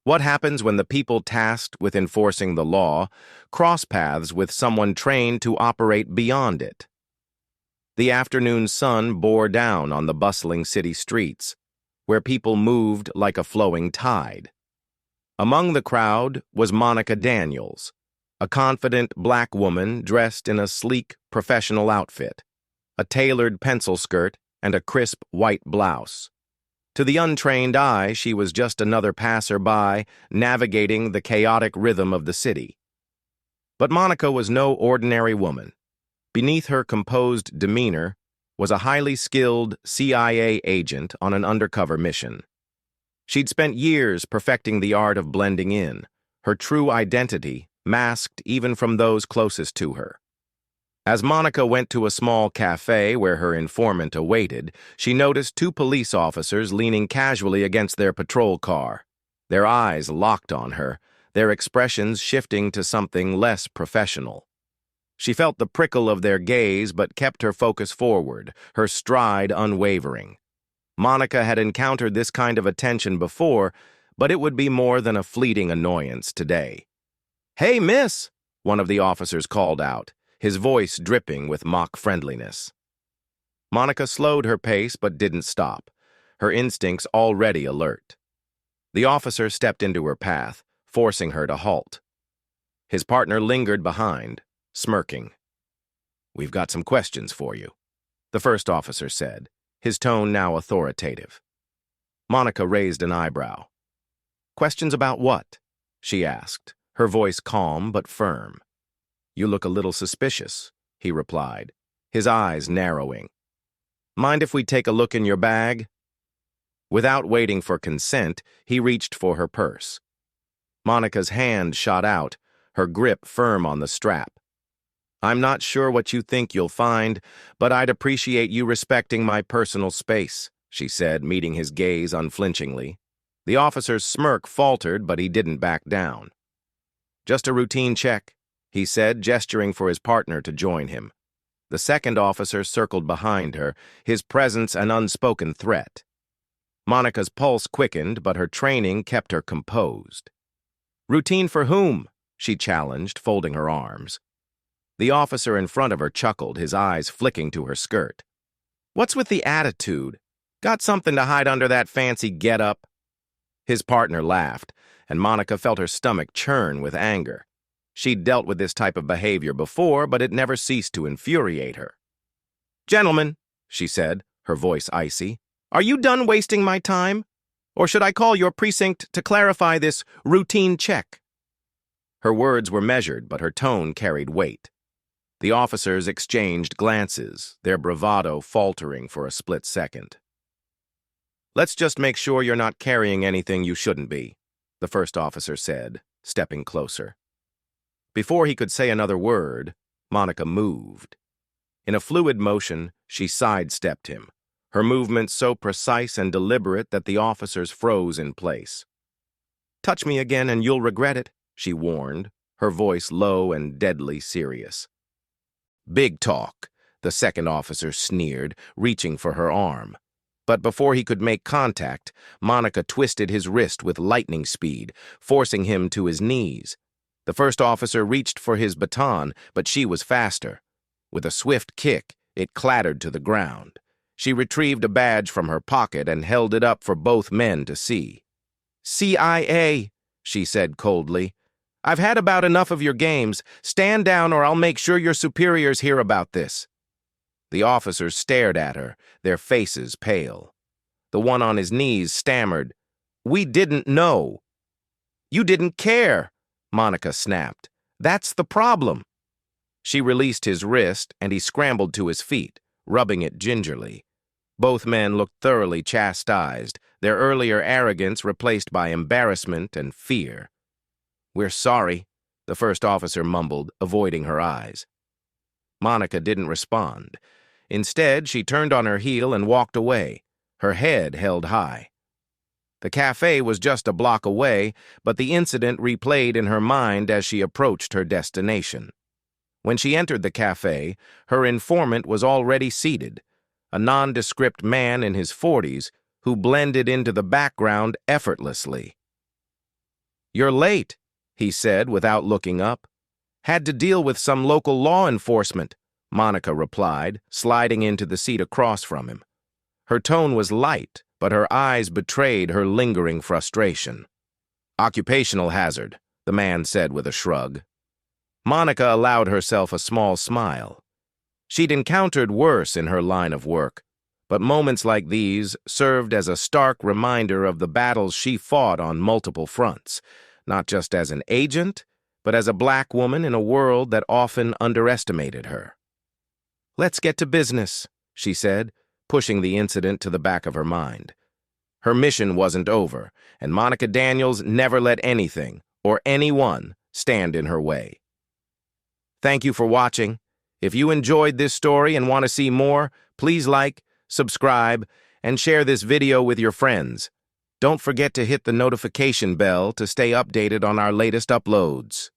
What happens when the people tasked with enforcing the law cross paths with someone trained to operate beyond it? The afternoon sun bore down on the bustling city streets, where people moved like a flowing tide. Among the crowd was Monica Daniels, a confident black woman dressed in a sleek, professional outfit, a tailored pencil skirt and a crisp white blouse. To the untrained eye, she was just another passerby navigating the chaotic rhythm of the city. But Monica was no ordinary woman. Beneath her composed demeanor was a highly skilled CIA agent on an undercover mission. She'd spent years perfecting the art of blending in, her true identity masked even from those closest to her. As Monica went to a small cafe where her informant awaited, she noticed two police officers leaning casually against their patrol car, their eyes locked on her, their expressions shifting to something less professional. She felt the prickle of their gaze but kept her focus forward, her stride unwavering. Monica had encountered this kind of attention before, but it would be more than a fleeting annoyance today. "Hey, miss!" one of the officers called out, his voice dripping with mock friendliness. Monica slowed her pace but didn't stop, her instincts already alert. The officer stepped into her path, forcing her to halt. His partner lingered behind, smirking. "We've got some questions for you," the first officer said, his tone now authoritative. Monica raised an eyebrow. "Questions about what?" she asked, her voice calm but firm. "You look a little suspicious," he replied, his eyes narrowing. "Mind if we take a look in your bag?" Without waiting for consent, he reached for her purse. Monica's hand shot out, her grip firm on the strap. "I'm not sure what you think you'll find, but I'd appreciate you respecting my personal space," she said, meeting his gaze unflinchingly. The officer's smirk faltered, but he didn't back down. "Just a routine check," he said, gesturing for his partner to join him. The second officer circled behind her, his presence an unspoken threat. Monica's pulse quickened, but her training kept her composed. "Routine for whom?" she challenged, folding her arms. The officer in front of her chuckled, his eyes flicking to her skirt. "What's with the attitude? Got something to hide under that fancy get-up?" His partner laughed, and Monica felt her stomach churn with anger. She'd dealt with this type of behavior before, but it never ceased to infuriate her. "Gentlemen," she said, her voice icy, "are you done wasting my time? Or should I call your precinct to clarify this routine check?" Her words were measured, but her tone carried weight. The officers exchanged glances, their bravado faltering for a split second. "Let's just make sure you're not carrying anything you shouldn't be," the first officer said, stepping closer. Before he could say another word, Monica moved. In a fluid motion, she sidestepped him, her movements so precise and deliberate that the officers froze in place. "Touch me again and you'll regret it," she warned, her voice low and deadly serious. "Big talk," the second officer sneered, reaching for her arm. But before he could make contact, Monica twisted his wrist with lightning speed, forcing him to his knees. The first officer reached for his baton, but she was faster. With a swift kick, it clattered to the ground. She retrieved a badge from her pocket and held it up for both men to see. "CIA," she said coldly. "I've had about enough of your games. Stand down or I'll make sure your superiors hear about this." The officers stared at her, their faces pale. The one on his knees stammered, "We didn't know." "You didn't care," Monica snapped. "That's the problem." She released his wrist, and he scrambled to his feet, rubbing it gingerly. Both men looked thoroughly chastised, their earlier arrogance replaced by embarrassment and fear. "We're sorry," the first officer mumbled, avoiding her eyes. Monica didn't respond. Instead, she turned on her heel and walked away, her head held high. The cafe was just a block away, but the incident replayed in her mind as she approached her destination. When she entered the cafe, her informant was already seated, a nondescript man in his 40s who blended into the background effortlessly. "You're late," he said without looking up. "Had to deal with some local law enforcement," Monica replied, sliding into the seat across from him. Her tone was light, but her eyes betrayed her lingering frustration. "Occupational hazard," the man said with a shrug. Monica allowed herself a small smile. She'd encountered worse in her line of work, but moments like these served as a stark reminder of the battles she fought on multiple fronts, not just as an agent, but as a black woman in a world that often underestimated her. "Let's get to business," she said, pushing the incident to the back of her mind. Her mission wasn't over, and Monica Daniels never let anything or anyone stand in her way. Thank you for watching. If you enjoyed this story and want to see more, please like, subscribe, and share this video with your friends. Don't forget to hit the notification bell to stay updated on our latest uploads.